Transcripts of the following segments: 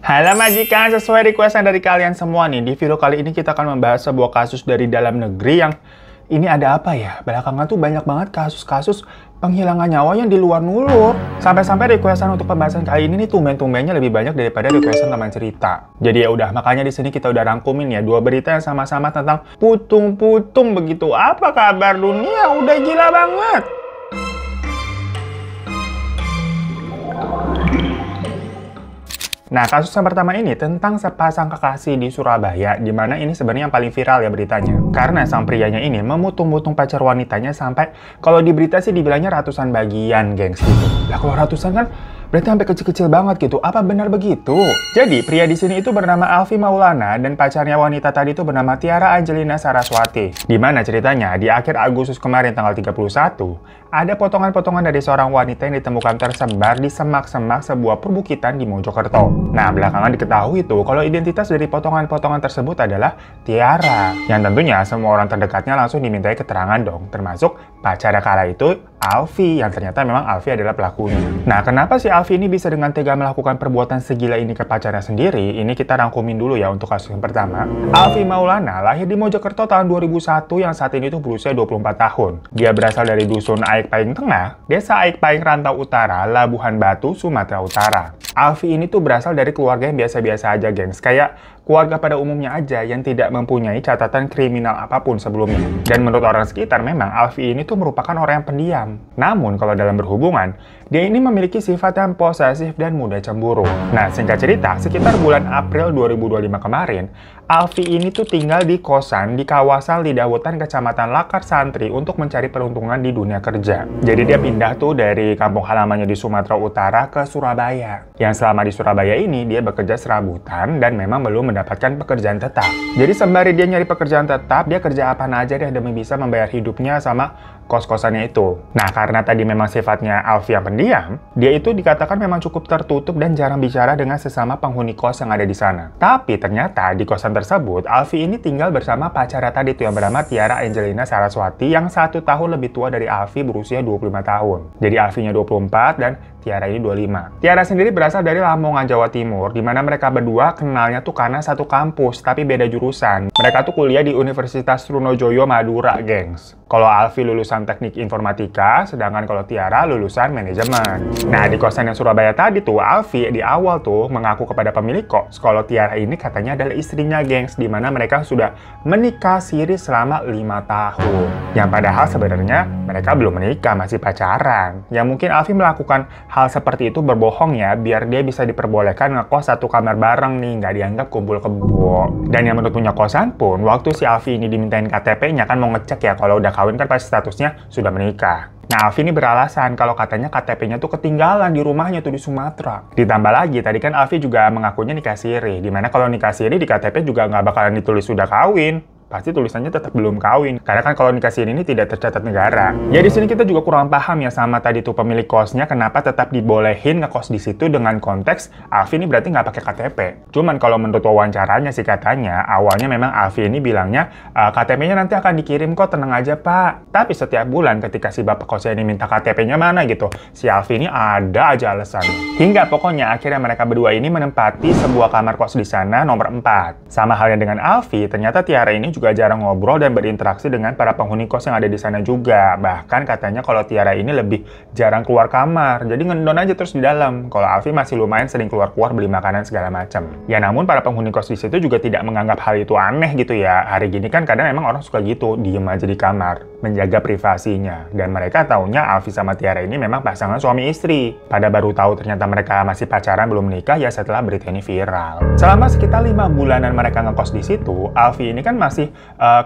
Halo majikan, sesuai requestan dari kalian semua nih, di video kali ini kita akan membahas sebuah kasus dari dalam negeri yang ini ada apa ya? Belakangan tuh banyak banget kasus-kasus penghilangan nyawa yang di luar nulur. Sampai-sampai requestan untuk pembahasan kali ini nih tumben-tumbennya lebih banyak daripada requestan teman cerita. Jadi ya udah, makanya di sini kita udah rangkumin ya dua berita yang sama-sama tentang putung-putung begitu. Apa kabar dunia? Udah gila banget. Nah, kasus yang pertama ini tentang sepasang kekasih di Surabaya, di mana ini sebenarnya yang paling viral ya beritanya. Karena sang prianya ini memutung-mutung pacar wanitanya sampai, kalau di berita sih dibilangnya ratusan bagian, gengs gitu. Lah kalau ratusan kan berarti sampai kecil-kecil banget gitu. Apa benar begitu? Jadi, pria di sini itu bernama Alfi Maulana dan pacarnya wanita tadi itu bernama Tiara Angelina Saraswati. Di mana ceritanya, di akhir Agustus kemarin tanggal 31, ada potongan-potongan dari seorang wanita yang ditemukan tersebar di semak-semak sebuah perbukitan di Mojokerto. Nah, belakangan diketahui tuh kalau identitas dari potongan-potongan tersebut adalah Tiara. Yang tentunya semua orang terdekatnya langsung dimintai keterangan dong, termasuk pacarnya kala itu Alfi, yang ternyata memang Alfi adalah pelakunya. Nah, kenapa si Alfi ini bisa dengan tega melakukan perbuatan segila ini ke pacarnya sendiri? Ini kita rangkumin dulu ya untuk kasus yang pertama. Alfi Maulana lahir di Mojokerto tahun 2001 yang saat ini tuh berusia 24 tahun. Dia berasal dari dusun Aik Pahing Tengah, desa Aik Pahing Rantau Utara, Labuhan Batu, Sumatera Utara. Alfi ini tuh berasal dari keluarga yang biasa-biasa aja, gengs. Kayak keluarga pada umumnya aja yang tidak mempunyai catatan kriminal apapun sebelumnya. Dan menurut orang sekitar, memang Alfi ini tuh merupakan orang yang pendiam. Namun, kalau dalam berhubungan, dia ini memiliki sifat yang posesif dan mudah cemburu. Nah, singkat cerita, sekitar bulan April 2025 kemarin, Alfi ini tuh tinggal di kosan di kawasan Lidawetan, Kecamatan Lakar Santri untuk mencari peruntungan di dunia kerja. Jadi dia pindah tuh dari kampung halamannya di Sumatera Utara ke Surabaya. Yang selama di Surabaya ini, dia bekerja serabutan dan memang belum mendapatkan pekerjaan tetap. Jadi sembari dia nyari pekerjaan tetap, dia kerja apa aja deh demi bisa membayar hidupnya sama kos-kosannya itu. Nah, karena tadi memang sifatnya Alfi yang pendiam, dia itu dikatakan memang cukup tertutup dan jarang bicara dengan sesama penghuni kos yang ada di sana. Tapi ternyata di kosan tersebut, Alfi ini tinggal bersama pacarnya tadi tuh yang bernama Tiara Angelina Saraswati yang 1 tahun lebih tua dari Alfi berusia 25 tahun. Jadi Alfinya 24 dan Tiara ini 25. Tiara sendiri berasal dari Lamongan, Jawa Timur, di mana mereka berdua kenalnya tuh karena satu kampus, tapi beda jurusan. Mereka tuh kuliah di Universitas Trunojoyo, Madura, gengs. Kalau Alfi lulusan teknik informatika, sedangkan kalau Tiara lulusan manajemen. Nah, di kosan yang Surabaya tadi tuh, Alfi di awal tuh mengaku kepada pemilik kos kalau Tiara ini katanya adalah istrinya, gengs, di mana mereka sudah menikah siri selama 5 tahun. Yang padahal sebenarnya mereka belum menikah, masih pacaran. Yang mungkin Alfi melakukan hal seperti itu berbohong ya, biar dia bisa diperbolehkan ngekos satu kamar bareng nih, nggak dianggap kumpul kebo. Dan yang menurut punya kosan pun, waktu si Alfi ini dimintain KTP-nya kan mau ngecek ya, kalau udah kawin kan pasti statusnya sudah menikah. Nah, Alfi ini beralasan kalau katanya KTP-nya tuh ketinggalan di rumahnya tuh di Sumatera. Ditambah lagi, tadi kan Alfi juga mengakunya nikah siri, dimana kalau nikah siri di KTP juga nggak bakalan ditulis sudah kawin. Pasti tulisannya tetap belum kawin. Karena kan kalau nikah siri ini tidak tercatat negara. Ya di sini kita juga kurang paham ya sama tadi tuh pemilik kosnya kenapa tetap dibolehin ngekos di situ dengan konteks Alfi ini berarti nggak pakai KTP. Cuman kalau menurut wawancaranya sih katanya awalnya memang Alfi ini bilangnya KTP-nya nanti akan dikirim kok, tenang aja Pak. Tapi setiap bulan ketika si bapak kosnya ini minta KTP-nya mana gitu, si Alfi ini ada aja alasan. Hingga pokoknya akhirnya mereka berdua ini menempati sebuah kamar kos di sana nomor 4. Sama halnya dengan Alfi, ternyata Tiara ini juga jarang ngobrol dan berinteraksi dengan para penghuni kos yang ada di sana juga. Bahkan katanya kalau Tiara ini lebih jarang keluar kamar, jadi ngendon aja terus di dalam. Kalau Alfi masih lumayan sering keluar-keluar beli makanan segala macam. Ya namun para penghuni kos di situ juga tidak menganggap hal itu aneh gitu ya. Hari gini kan kadang emang orang suka gitu, diem aja di kamar, menjaga privasinya. Dan mereka taunya Alfi sama Tiara ini memang pasangan suami istri. Pada baru tahu ternyata mereka masih pacaran belum menikah ya setelah berita ini viral. Selama sekitar 5 bulanan mereka ngekos di situ, Alfi ini kan masih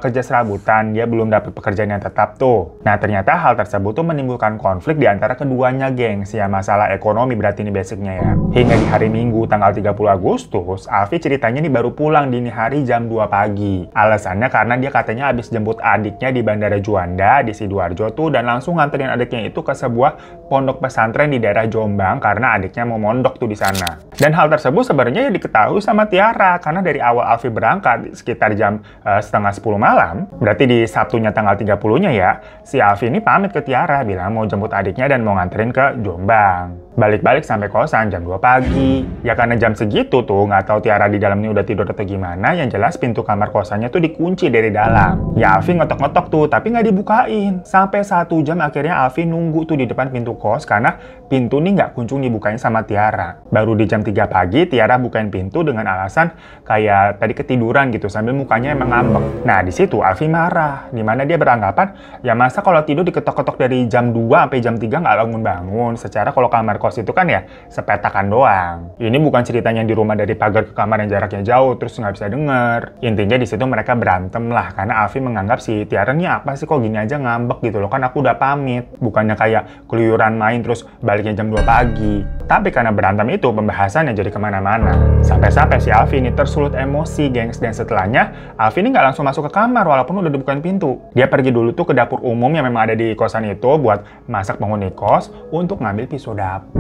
kerja serabutan, dia belum dapat pekerjaan yang tetap tuh. Nah, ternyata hal tersebut tuh menimbulkan konflik di antara keduanya, gengs. Ya, masalah ekonomi berarti ini basicnya ya. Hingga di hari Minggu tanggal 30 Agustus, Alfi ceritanya nih baru pulang dini hari jam 2 pagi. Alasannya karena dia katanya habis jemput adiknya di Bandara Juanda di Sidoarjo tuh, dan langsung nganterin adiknya itu ke sebuah pondok pesantren di daerah Jombang karena adiknya mau mondok tuh di sana. Dan hal tersebut sebenarnya ya diketahui sama Tiara karena dari awal Alfi berangkat sekitar jam setengah 10 malam, berarti di Sabtunya tanggal 30-nya ya, si Alfi ini pamit ke Tiara bilang mau jemput adiknya dan mau nganterin ke Jombang. Balik-balik sampai kosan jam 2 pagi. Ya karena jam segitu tuh nggak tahu Tiara di dalam ini udah tidur atau gimana, yang jelas pintu kamar kosannya tuh dikunci dari dalam. Ya Alfi ngetok-ngetok tuh tapi nggak dibukain. Sampai 1 jam akhirnya Alfi nunggu tuh di depan pintu kos karena pintu nih nggak kunjung dibukain sama Tiara. Baru di jam 3 pagi Tiara bukain pintu dengan alasan kayak tadi ketiduran gitu sambil mukanya emang ngambek. Nah di situ Alfi marah, dimana dia beranggapan ya masa kalau tidur diketok-ketok dari jam 2 sampai jam 3 nggak bangun-bangun. Secara kalau kamar kos itu kan ya sepetakan doang. Ini bukan ceritanya di rumah dari pagar ke kamar yang jaraknya jauh terus nggak bisa denger. Intinya di situ mereka berantem lah karena Alfi menganggap si Tiara nih apa sih kok gini aja ngambek gitu loh, kan aku udah pamit. Bukannya kayak keluyuran main terus baliknya jam 2 pagi. Tapi karena berantem itu pembahasannya jadi kemana-mana. Sampai-sampai si Alfi ini tersulut emosi, gengs. Dan setelahnya Alfi ini nggak langsung masuk ke kamar walaupun udah dibukain pintu. Dia pergi dulu tuh ke dapur umum yang memang ada di kosan itu buat masak penghuni kos untuk ngambil pisau dapur.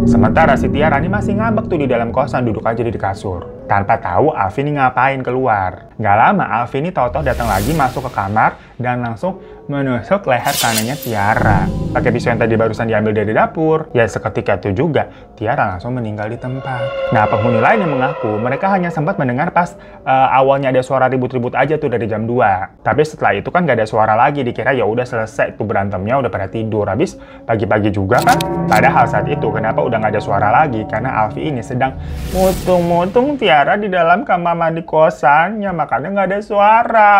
Sementara si Tiara ini masih ngambek tuh di dalam kosan, duduk aja di kasur. Tanpa tahu Alfi ini ngapain keluar. Gak lama Alfi ini tahu-tahu datang lagi masuk ke kamar dan langsung menusuk leher kanannya Tiara. Pakai pisau yang tadi barusan diambil dari dapur. Ya seketika itu juga Tiara langsung meninggal di tempat. Nah penghuni lain yang mengaku mereka hanya sempat mendengar pas awalnya ada suara ribut-ribut aja tuh dari jam 2. Tapi setelah itu kan gak ada suara lagi, dikira ya udah selesai tuh berantemnya, udah pada tidur. Habis pagi-pagi juga kan. Padahal saat itu kenapa udah gak ada suara lagi? Karena Alfi ini sedang mutung-mutung Tiara di dalam kamar mandi kosannya, makanya nggak ada suara.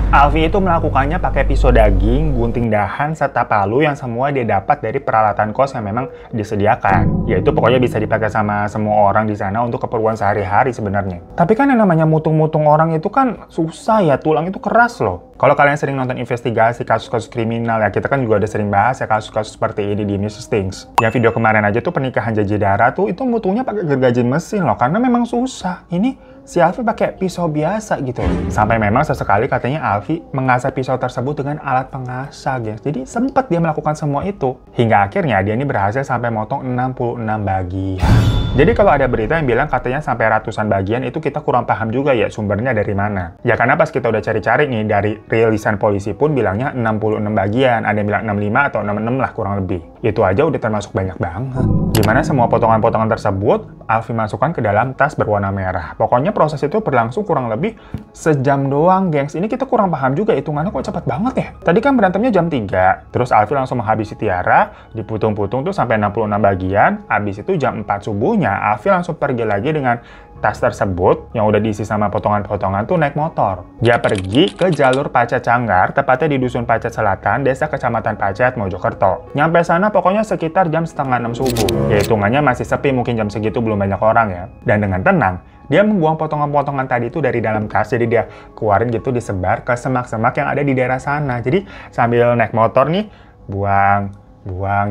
Alfi itu melakukannya pakai pisau daging, gunting dahan, serta palu yang semua dia dapat dari peralatan kos yang memang disediakan. Yaitu pokoknya bisa dipakai sama semua orang di sana untuk keperluan sehari-hari sebenarnya. Tapi kan yang namanya mutung-mutung orang itu kan susah ya, tulang itu keras loh. Kalau kalian sering nonton investigasi kasus-kasus kriminal ya, kita kan juga udah sering bahas ya kasus-kasus seperti ini di News Things. Yang video kemarin aja tuh pernikahan Janji Dara tuh itu mutungnya pakai gergaji mesin loh, karena memang susah. Ini si Alfi pakai pisau biasa gitu. Sampai memang sesekali katanya Alfi mengasah pisau tersebut dengan alat pengasah, guys. Jadi sempat dia melakukan semua itu. Hingga akhirnya dia ini berhasil sampai motong 66 bagian. Jadi kalau ada berita yang bilang katanya sampai ratusan bagian, itu kita kurang paham juga ya sumbernya dari mana. Ya karena pas kita udah cari-cari nih dari rilisan polisi pun bilangnya 66 bagian. Ada yang bilang 65 atau 66 lah kurang lebih. Itu aja udah termasuk banyak banget. Dimana semua potongan-potongan tersebut Alfi masukkan ke dalam tas berwarna merah. Pokoknya proses itu berlangsung kurang lebih sejam doang, gengs. Ini kita kurang paham juga hitungannya kok cepat banget ya. Tadi kan berantemnya jam 3. Terus Alfi langsung menghabisi Tiara, diputung-putung tuh sampai 66 bagian. Habis itu jam 4 subuhnya Alfi langsung pergi lagi dengan tas tersebut yang udah diisi sama potongan-potongan tuh naik motor. Dia pergi ke jalur Pacet Canggar, tepatnya di Dusun Pacet Selatan, Desa Kecamatan Pacet, Mojokerto. Nyampe sana pokoknya sekitar jam setengah 6 subuh. Ya hitungannya masih sepi, mungkin jam segitu belum banyak orang ya. Dan dengan tenang, dia membuang potongan-potongan tadi itu dari dalam tas, jadi dia keluarin gitu disebar ke semak-semak yang ada di daerah sana. Jadi sambil naik motor nih, buang,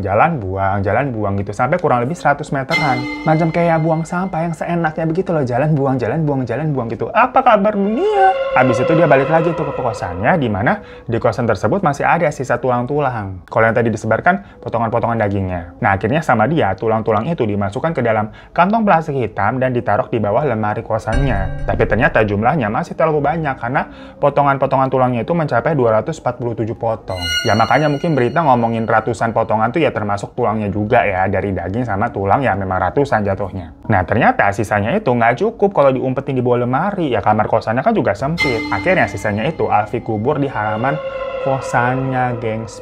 jalan, buang gitu. Sampai kurang lebih 100 meteran. Macam kayak buang sampah yang seenaknya begitu loh. Jalan, buang gitu. Apa kabar dunia? Habis itu dia balik lagi tuh ke kosannya, di mana di kosan tersebut masih ada sisa tulang-tulang. Kalau yang tadi disebarkan, potongan-potongan dagingnya. Nah, akhirnya sama dia, tulang-tulang itu dimasukkan ke dalam kantong plastik hitam dan ditaruh di bawah lemari kosannya. Tapi ternyata jumlahnya masih terlalu banyak karena potongan-potongan tulangnya itu mencapai 247 potong. Ya makanya mungkin berita ngomongin ratusan potongan tuh ya termasuk tulangnya juga ya, dari daging sama tulang ya memang ratusan jatuhnya. Nah ternyata sisanya itu nggak cukup kalau diumpetin di bawah lemari, ya kamar kosannya kan juga sempit. Akhirnya sisanya itu Alfi kubur di halaman kosannya, gengs.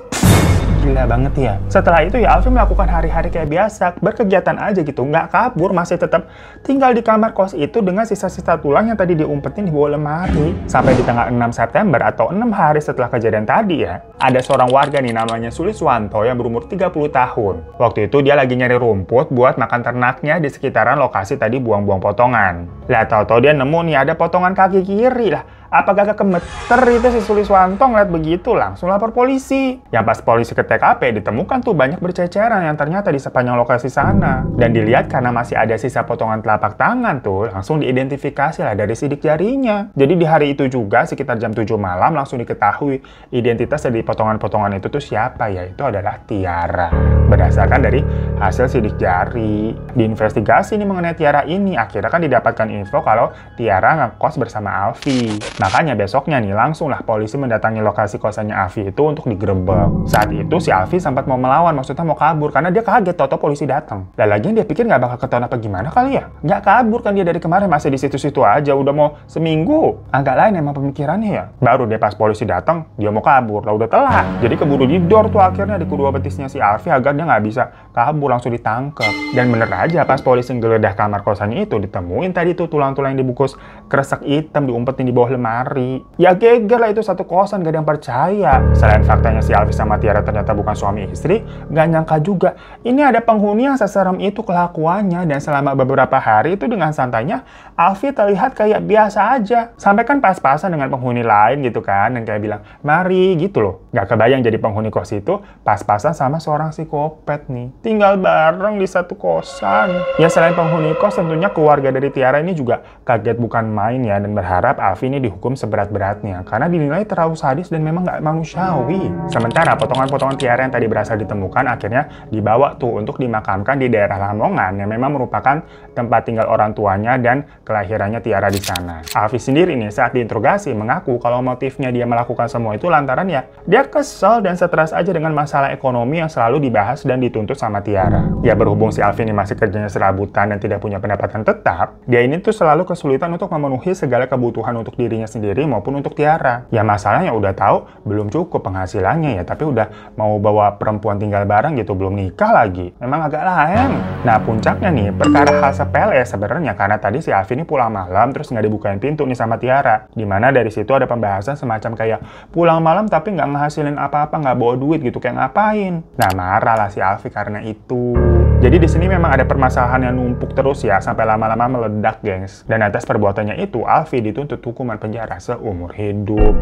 Gila banget ya. Setelah itu ya Alfi melakukan hari-hari kayak biasa, berkegiatan aja gitu, nggak kabur, masih tetap tinggal di kamar kos itu dengan sisa-sisa tulang yang tadi diumpetin di bawah lemari. Sampai di tanggal 6 September atau 6 hari setelah kejadian tadi ya, ada seorang warga nih namanya Suliswanto yang berumur 30 tahun. Waktu itu dia lagi nyari rumput buat makan ternaknya di sekitaran lokasi tadi buang-buang potongan. Lah tahu-tahu dia nemu nih ada potongan kaki kiri lah. Apakah kemeter itu si Suliswanto ngeliat begitu langsung lapor polisi. Yang pas polisi ke TKP ditemukan tuh banyak berceceran yang ternyata di sepanjang lokasi sana. Dan dilihat karena masih ada sisa potongan telapak tangan tuh, langsung diidentifikasi lah dari sidik jarinya. Jadi di hari itu juga sekitar jam 7 malam langsung diketahui identitas dari potongan-potongan itu tuh siapa, yaitu adalah Tiara. Berdasarkan dari hasil sidik jari. Diinvestigasi nih mengenai Tiara ini, akhirnya kan didapatkan info kalau Tiara ngekos bersama Alfi. Makanya besoknya nih langsunglah polisi mendatangi lokasi kosannya Alfi itu untuk digerebek. Saat itu si Alfi sempat mau melawan, maksudnya mau kabur karena dia kaget tau polisi datang. Dan lagian dia pikir nggak bakal ketahuan apa gimana kali ya? Nggak kabur kan dia dari kemarin, masih di situ-situ aja, udah mau seminggu. Agak lain emang pemikirannya ya. Baru deh pas polisi datang, dia mau kabur, lah udah telat. Jadi keburu didor tuh akhirnya di kedua betisnya si Alfi agar dia nggak bisa kabur, langsung ditangkap. Dan bener aja pas polisi ngeledah kamar kosannya itu, ditemuin tadi tuh tulang-tulang yang dibungkus kresek hitam diumpetin di bawah lemari. Ya geger lah itu satu kosan, gak ada yang percaya. Selain faktanya si Alfi sama Tiara ternyata bukan suami istri, gak nyangka juga ini ada penghuni yang seserem itu kelakuannya. Dan selama beberapa hari itu dengan santainya Alfi terlihat kayak biasa aja. Sampai kan pas-pasan dengan penghuni lain gitu kan, dan kayak bilang mari gitu loh. Gak kebayang jadi penghuni kos itu pas-pasan sama seorang psikopat nih, tinggal bareng di satu kosan. Ya selain penghuni kos, tentunya keluarga dari Tiara ini juga kaget bukan main ya, dan berharap Alfi ini dihukum seberat-beratnya karena dinilai terlalu sadis dan memang nggak manusiawi. Sementara potongan-potongan Tiara yang tadi berhasil ditemukan akhirnya dibawa tuh untuk dimakamkan di daerah Lamongan yang memang merupakan tempat tinggal orang tuanya dan kelahirannya Tiara di sana. Alfi sendiri nih saat diinterogasi mengaku kalau motifnya dia melakukan semua itu lantaran ya dia kesel dan stres aja dengan masalah ekonomi yang selalu dibahas dan dituntut sama Tiara. Ya berhubung si Alfi ini masih kerjanya serabutan dan tidak punya pendapatan tetap, dia ini tuh selalu kesulitan untuk memenuhi segala kebutuhan untuk dirinya sendiri maupun untuk Tiara. Ya masalahnya udah tahu belum cukup penghasilannya ya, tapi udah mau bawa perempuan tinggal bareng gitu, belum nikah lagi. Memang agak lain. Nah puncaknya nih, perkara hal sepele sebenarnya karena tadi si Alfi ini pulang malam terus nggak dibukain pintu nih sama Tiara. Dimana dari situ ada pembahasan semacam kayak pulang malam tapi nggak ngehasilin apa-apa, nggak bawa duit gitu, kayak ngapain. Nah marah lah si Alfi karena itu. Jadi di sini memang ada permasalahan yang numpuk terus ya, sampai lama-lama meledak, gengs. Dan atas perbuatannya itu, Alfi dituntut hukuman penjara seumur hidup.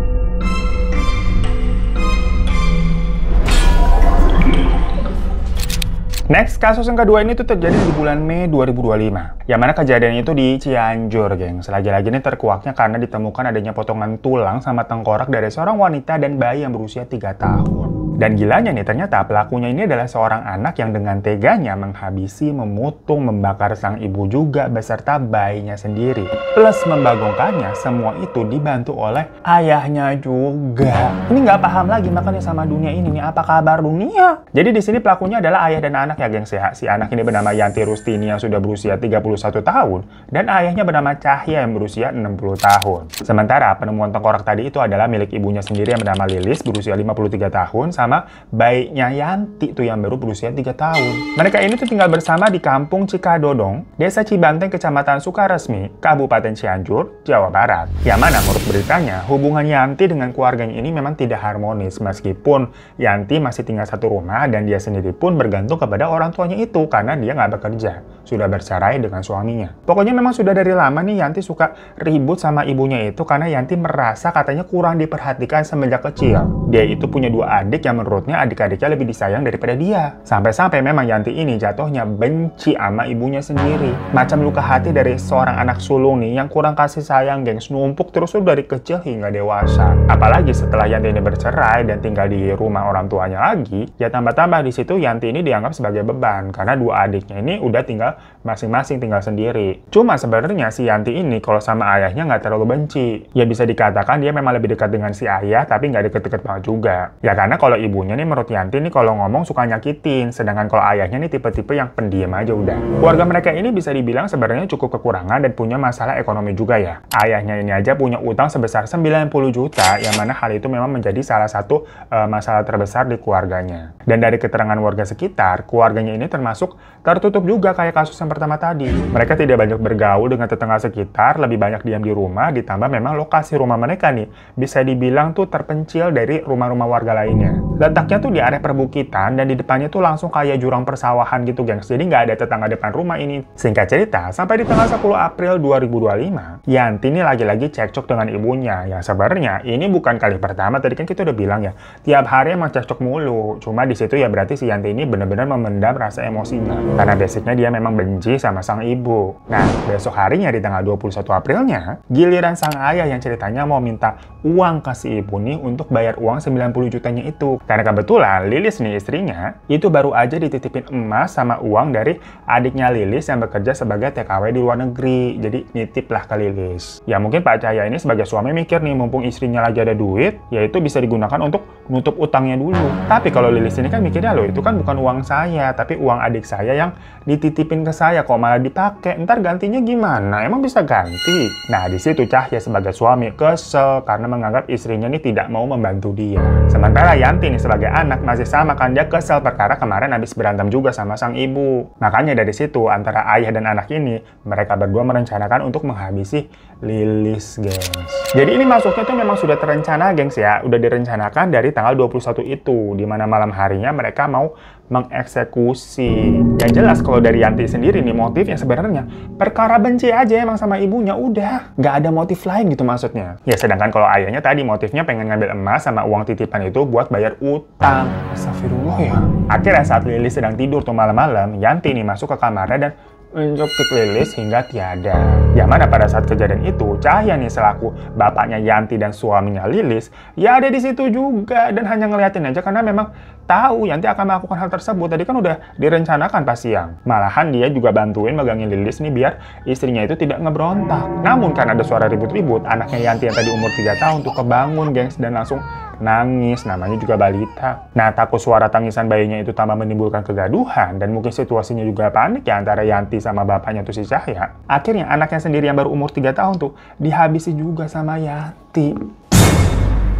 Next, kasus yang kedua ini tuh terjadi di bulan Mei 2025. Yang mana kejadian itu di Cianjur, gengs. Lagi-lagi ini terkuaknya karena ditemukan adanya potongan tulang sama tengkorak dari seorang wanita dan bayi yang berusia 3 tahun. Dan gilanya nih, ternyata pelakunya ini adalah seorang anak yang dengan teganya menghabisi, memutung, membakar sang ibu juga beserta bayinya sendiri. Plus membagongkannya, semua itu dibantu oleh ayahnya juga. Ini nggak paham lagi makanya sama dunia ini nih, apa kabar dunia? Jadi di sini pelakunya adalah ayah dan anak ya, gengs ya. Si anak ini bernama Yanti Rustini yang sudah berusia 31 tahun dan ayahnya bernama Cahya yang berusia 60 tahun. Sementara penemuan tengkorak tadi itu adalah milik ibunya sendiri yang bernama Lilis berusia 53 tahun sama bayinya Yanti tuh yang baru berusia 3 tahun. Mereka ini tuh tinggal bersama di Kampung Cikadodong, Desa Cibanteng, Kecamatan Sukaresmi, Kabupaten Cianjur, Jawa Barat. Yang mana menurut beritanya, hubungan Yanti dengan keluarganya ini memang tidak harmonis meskipun Yanti masih tinggal satu rumah dan dia sendiri pun bergantung kepada orang tuanya itu karena dia nggak bekerja, sudah bercerai dengan suaminya. Pokoknya memang sudah dari lama nih Yanti suka ribut sama ibunya itu karena Yanti merasa katanya kurang diperhatikan semenjak kecil. Dia itu punya 2 adik yang menurutnya adik-adiknya lebih disayang daripada dia. Sampai-sampai memang Yanti ini jatuhnya benci sama ibunya sendiri. Macam luka hati dari seorang anak sulung nih yang kurang kasih sayang, gengs, numpuk terus tuh dari kecil hingga dewasa. Apalagi setelah Yanti ini bercerai dan tinggal di rumah orang tuanya lagi, ya tambah-tambah di situ Yanti ini dianggap sebagai beban karena 2 adiknya ini udah tinggal masing-masing tinggal sendiri. Cuma sebenarnya si Yanti ini kalau sama ayahnya nggak terlalu benci. Ya bisa dikatakan dia memang lebih dekat dengan si ayah tapi nggak deket-deket banget juga. Ya karena kalau ibunya nih menurut Yanti nih kalau ngomong suka nyakitin, sedangkan kalau ayahnya nih tipe-tipe yang pendiam aja udah. Keluarga mereka ini bisa dibilang sebenarnya cukup kekurangan dan punya masalah ekonomi juga ya. Ayahnya ini aja punya utang sebesar 90 juta, yang mana hal itu memang menjadi salah satu masalah terbesar di keluarganya. Dan dari keterangan warga sekitar, keluarganya ini termasuk tertutup juga kayak kasus yang pertama tadi. Mereka tidak banyak bergaul dengan tetangga sekitar, lebih banyak diam di rumah, ditambah memang lokasi rumah mereka nih bisa dibilang tuh terpencil dari rumah-rumah warga lainnya. Letaknya tuh di area perbukitan dan di depannya tuh langsung kayak jurang persawahan gitu, gengs. Jadi nggak ada tetangga depan rumah ini. Singkat cerita, sampai di tanggal 10 April 2025, Yanti ini lagi-lagi cekcok dengan ibunya. Yang sebenarnya ini bukan kali pertama, tadi kan kita udah bilang ya, tiap hari emang cekcok mulu. Cuma di situ ya berarti si Yanti ini benar-benar memendam rasa emosinya. Karena basicnya dia memang benci sama sang ibu. Nah, besok harinya di tanggal 21 Aprilnya, giliran sang ayah yang ceritanya mau minta uang ke si ibu nih untuk bayar uang 90 jutanya itu. Karena kebetulan Lilis nih istrinya, itu baru aja dititipin emas sama uang dari adiknya Lilis yang bekerja sebagai TKW di luar negeri. Jadi nitip lah ke Lilis. Ya mungkin Pak Cahya ini sebagai suami mikir nih, mumpung istrinya lagi ada duit, yaitu bisa digunakan untuk nutup utangnya dulu. Tapi kalau Lilis ini kan mikirnya, loh itu kan bukan uang saya, tapi uang adik saya yang dititipin ke saya, kok malah dipakai, ntar gantinya gimana? Emang bisa ganti? Nah di situ Cahya sebagai suami kesel karena menganggap istrinya ini tidak mau membantu dia. Sementara Yanti nih sebagai anak masih sama kan, dia kesel perkara kemarin habis berantem juga sama sang ibu. Makanya dari situ antara ayah dan anak ini, mereka berdua merencanakan untuk menghabisi Lilis, gengs. Jadi ini masuknya tuh memang sudah terencana, gengs ya. Udah direncanakan dari tanggal 21 itu, di mana malam harinya mereka mau mengeksekusi. Yang jelas kalau dari Yanti sendiri nih, motifnya sebenarnya perkara benci aja emang sama ibunya, udah. Nggak ada motif lain gitu maksudnya. Ya sedangkan kalau ayahnya tadi motifnya pengen ngambil emas sama uang titipan itu buat bayar utang. Astagfirullah ya. Akhirnya saat Lilis sedang tidur tuh malam-malam, Yanti nih masuk ke kamarnya dan mencekik Lilis hingga tiada. Yang mana pada saat kejadian itu, Cahya nih selaku bapaknya Yanti dan suaminya Lilis, ya ada di situ juga dan hanya ngeliatin aja karena memang tahu Yanti akan melakukan hal tersebut. Tadi kan udah direncanakan pas siang. Malahan dia juga bantuin megangin Lilis nih biar istrinya itu tidak ngebrontak. Namun karena ada suara ribut-ribut, anaknya Yanti yang tadi umur 3 tahun tuh kebangun, gengs, dan langsung nangis, namanya juga balita. Nah, takut suara tangisan bayinya itu tambah menimbulkan kegaduhan dan mungkin situasinya juga panik ya antara Yanti sama bapaknya tuh si Cahya. Akhirnya anaknya sendiri yang baru umur 3 tahun tuh dihabisi juga sama Yanti.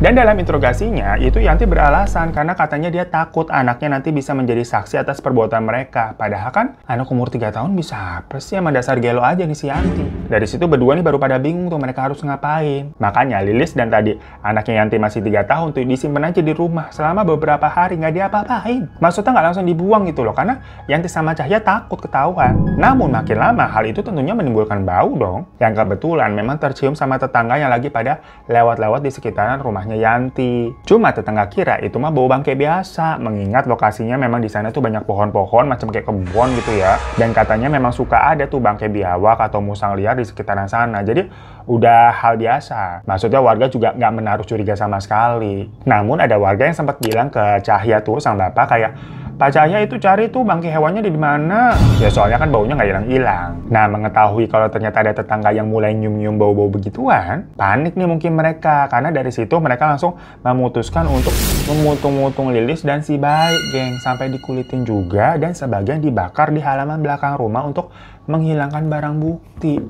Dan dalam interogasinya, itu Yanti beralasan karena katanya dia takut anaknya nanti bisa menjadi saksi atas perbuatan mereka. Padahal kan anak umur 3 tahun bisa apa sih, sama dasar gelo aja nih si Yanti. Dari situ berdua nih baru pada bingung tuh mereka harus ngapain. Makanya Lilis dan tadi anaknya Yanti masih 3 tahun tuh disimpan aja di rumah selama beberapa hari, nggak diapa-apain. Maksudnya nggak langsung dibuang gitu loh, karena Yanti sama Cahya takut ketahuan. Namun makin lama hal itu tentunya menimbulkan bau dong. Yang kebetulan memang tercium sama tetangga yang lagi pada lewat-lewat di sekitaran rumahnya Yanti. Cuma tetangga kira itu mah bau bangke biasa, mengingat lokasinya memang di sana tuh banyak pohon-pohon macam kayak kebun gitu ya. Dan katanya memang suka ada tuh bangke biawak atau musang liar di sekitaran sana. Jadi udah hal biasa. Maksudnya warga juga nggak menaruh curiga sama sekali. Namun ada warga yang sempat bilang ke Cahya tuh sang bapak kayak, Pak Cahya itu cari tuh bangkai hewannya di mana? Ya soalnya kan baunya nggak hilang-hilang. Nah mengetahui kalau ternyata ada tetangga yang mulai nyium-nyium bau-bau begituan, panik nih mungkin mereka. Karena dari situ mereka langsung memutuskan untuk memutung-mutung Lilis dan si bayi, geng. Sampai dikulitin juga dan sebagian dibakar di halaman belakang rumah untuk menghilangkan barang bukti.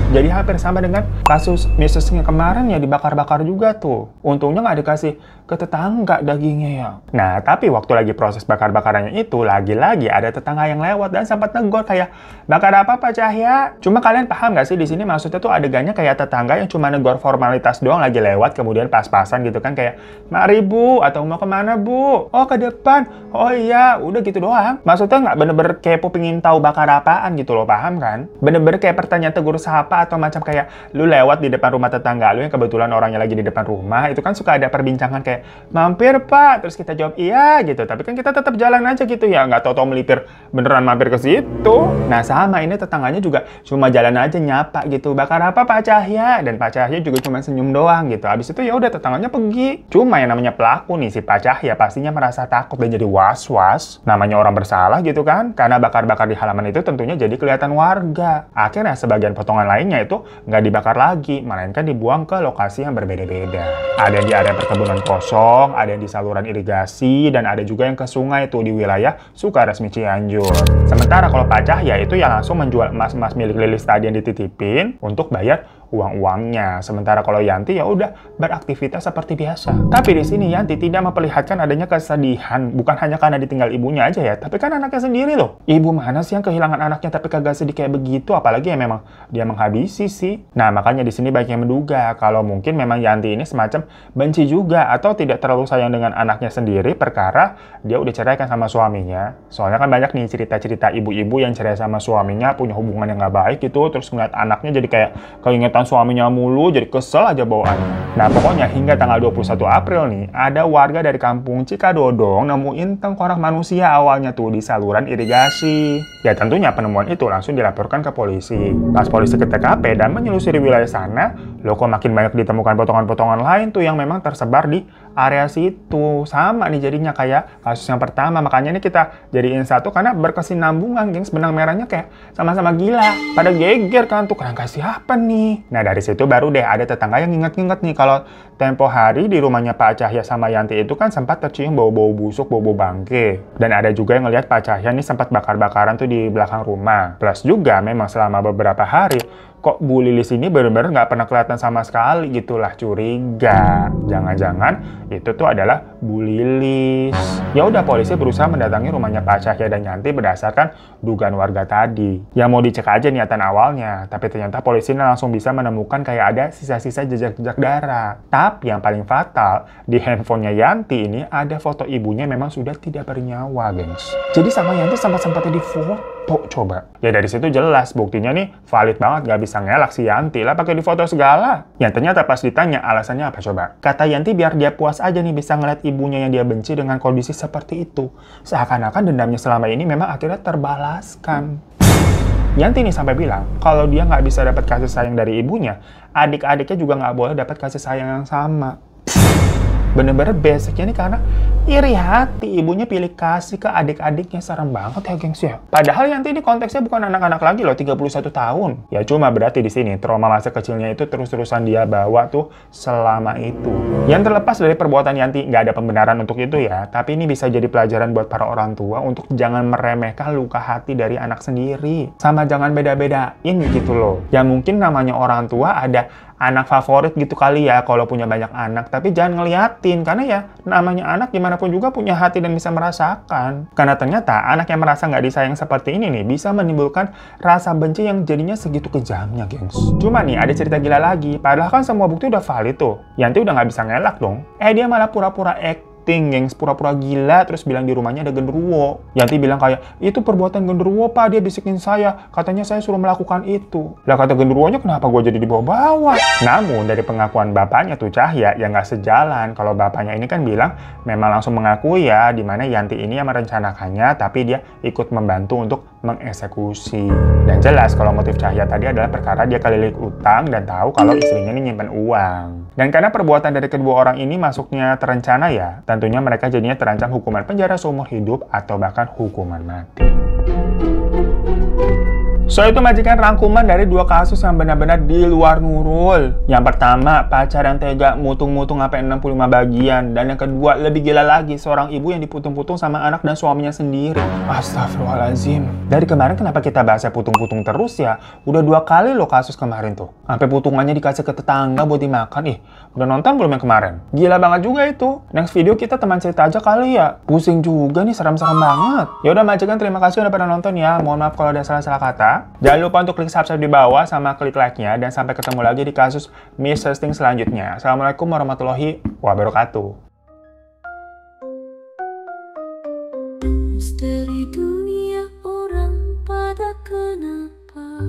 Jadi hampir sama dengan kasus misesnya kemarin ya, dibakar-bakar juga tuh. Untungnya nggak dikasih ke tetangga dagingnya ya. Nah, tapi waktu lagi proses bakar-bakarannya itu, lagi-lagi ada tetangga yang lewat dan sempat negor kayak, bakar apa Pak Cahya? Cuma kalian paham nggak sih di sini maksudnya tuh adegannya kayak tetangga yang cuma negor formalitas doang lagi lewat, kemudian pas-pasan gitu kan kayak, mari Bu, atau mau kemana Bu? Oh ke depan. Oh iya, udah gitu doang. Maksudnya nggak bener-bener kepo pingin tahu bakar apaan gitu loh, paham kan? Bener-bener kayak pertanyaan tegur sapa atau macam kayak lu lewat di depan rumah tetangga lu yang kebetulan orangnya lagi di depan rumah, itu kan suka ada perbincangan kayak mampir Pak, terus kita jawab iya gitu, tapi kan kita tetap jalan aja gitu ya, nggak tahu-tahu melipir beneran mampir ke situ. Nah sama ini tetangganya juga cuma jalan aja nyapa gitu, bakar apa Pak Cahya, dan Pak Cahya juga cuma senyum doang gitu. Habis itu ya udah tetangganya pergi. Cuma yang namanya pelaku nih si Pak Cahya pastinya merasa takut dan jadi was-was, namanya orang bersalah gitu kan, karena bakar-bakar di halaman itu tentunya jadi kelihatan warga. Akhirnya sebagian potongan lainnya itu nggak dibakar lagi, melainkan dibuang ke lokasi yang berbeda-beda. Ada yang di area perkebunan kosong, ada yang di saluran irigasi, dan ada juga yang ke sungai itu di wilayah Sukaresmi Cianjur. Sementara kalau Pak Cahya itu ya langsung menjual emas-emas milik Lilis tadi yang dititipin untuk bayar uang-uangnya. Sementara kalau Yanti ya udah beraktivitas seperti biasa. Tapi di sini Yanti tidak memperlihatkan adanya kesedihan, bukan hanya karena ditinggal ibunya aja ya, tapi kan anaknya sendiri loh. Ibu mana sih yang kehilangan anaknya tapi kagak sedih kayak begitu, apalagi ya memang dia menghabisi sih. Nah, makanya di sini banyak yang menduga kalau mungkin memang Yanti ini semacam benci juga atau tidak terlalu sayang dengan anaknya sendiri perkara dia udah ceraikan sama suaminya. Soalnya kan banyak nih cerita-cerita ibu-ibu yang cerai sama suaminya, punya hubungan yang nggak baik gitu, terus ngeliat anaknya jadi kayak keingetan suaminya mulu, jadi kesel aja bawaannya. Nah, pokoknya hingga tanggal 21 April nih, ada warga dari kampung Cikadodong nemuin tengkorak manusia awalnya tuh di saluran irigasi. Ya tentunya penemuan itu langsung dilaporkan ke polisi. Pas polisi ke TKP dan menyelusuri wilayah sana, loh kok makin banyak ditemukan potongan-potongan lain tuh yang memang tersebar di area situ. Sama nih jadinya kayak kasus yang pertama, makanya ini kita jadiin satu karena berkesinambungan, gengs. Benang merahnya kayak sama-sama gila. Pada geger kan tuh, kerangka siapa nih? Nah, dari situ baru deh ada tetangga yang nginget-nginget nih kalau tempo hari di rumahnya Pak Cahya sama Yanti itu kan sempat tercium bau-bau busuk, bau-bau bangke. Dan ada juga yang ngelihat Pak Cahya nih sempat bakar-bakaran tuh di belakang rumah. Plus juga memang selama beberapa hari kok Bu Lilis ini benar-benar nggak pernah kelihatan sama sekali gitulah, curiga. Jangan-jangan itu tuh adalah Bu Lilis. Ya udah, polisi berusaha mendatangi rumahnya Pak Cahya dan Yanti berdasarkan dugaan warga tadi. Ya mau dicek aja niatan awalnya, tapi ternyata polisi langsung bisa menemukan kayak ada sisa-sisa jejak-jejak darah. Tapi yang paling fatal, di handphonenya Yanti ini ada foto ibunya memang sudah tidak bernyawa, gengs. Jadi sama Yanti sempat-sempatnya di foto, coba. Ya dari situ jelas buktinya nih valid banget, gak bisa ngelak si Yanti lah pakai di foto segala. Yang ternyata pas ditanya alasannya apa coba? Kata Yanti biar dia puas aja nih bisa ngeliat ibunya yang dia benci dengan kondisi seperti itu. Seakan-akan dendamnya selama ini memang akhirnya terbalaskan. Yanti nih sampai bilang kalau dia nggak bisa dapat kasih sayang dari ibunya, adik-adiknya juga nggak boleh dapat kasih sayang yang sama. Bener-bener basicnya nih karena iri hati ibunya pilih kasih ke adik-adiknya. Serem banget ya, gengs ya. Padahal Yanti ini konteksnya bukan anak-anak lagi loh, 31 tahun. Ya cuma berarti di sini trauma masa kecilnya itu terus-terusan dia bawa tuh selama itu. Yang terlepas dari perbuatan Yanti, nggak ada pembenaran untuk itu ya, tapi ini bisa jadi pelajaran buat para orang tua untuk jangan meremehkan luka hati dari anak sendiri. Sama jangan beda-bedain gitu loh. Ya mungkin namanya orang tua ada anak favorit gitu kali ya kalau punya banyak anak, tapi jangan ngeliatin karena ya namanya anak gimana pun juga punya hati dan bisa merasakan. Karena ternyata anak yang merasa nggak disayang seperti ini nih bisa menimbulkan rasa benci yang jadinya segitu kejamnya, gengs. Cuma nih ada cerita gila lagi, padahal kan semua bukti udah valid tuh. Yanti udah nggak bisa ngelak dong. Dia malah pura-pura gengs, pura-pura gila terus bilang di rumahnya ada genderuwo. Yanti bilang kayak, itu perbuatan genderuwo pak, dia bisikin saya, katanya saya suruh melakukan itu. Lah kata genderuwonya kenapa gue jadi dibawa-bawa? Namun dari pengakuan bapaknya tuh Cahya ya nggak sejalan. Kalau bapaknya ini kan bilang memang langsung mengakui ya dimana Yanti ini yang merencanakannya, tapi dia ikut membantu untuk mengeksekusi. Dan jelas kalau motif Cahya tadi adalah perkara dia keliling utang dan tahu kalau istrinya ini nyimpen uang. Dan karena perbuatan dari kedua orang ini masuknya terencana ya, tentunya mereka jadinya terancam hukuman penjara seumur hidup atau bahkan hukuman mati. So, itu majikan rangkuman dari dua kasus yang benar-benar di luar nurul. Yang pertama, pacar yang tega mutung-mutung sampai 65 bagian. Dan yang kedua, lebih gila lagi, seorang ibu yang diputung-putung sama anak dan suaminya sendiri. Astagfirullahaladzim. Dari kemarin kenapa kita bahasnya putung-putung terus ya? Udah 2 kali loh kasus kemarin tuh. Sampai putungannya dikasih ke tetangga buat dimakan. Udah nonton belum yang kemarin? Gila banget juga itu. Next video kita teman cerita aja kali ya. Pusing juga nih, seram-seram banget. Ya udah majikan, terima kasih udah pada nonton ya. Mohon maaf kalau ada salah-salah kata. Jangan lupa untuk klik subscribe di bawah sama klik like-nya dan sampai ketemu lagi di kasus Mistesting selanjutnya. Assalamualaikum warahmatullahi wabarakatuh. Misteri dunia orang pada kenapa?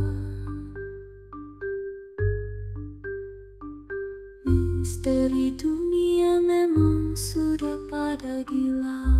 Misteri dunia memang sudah pada gila.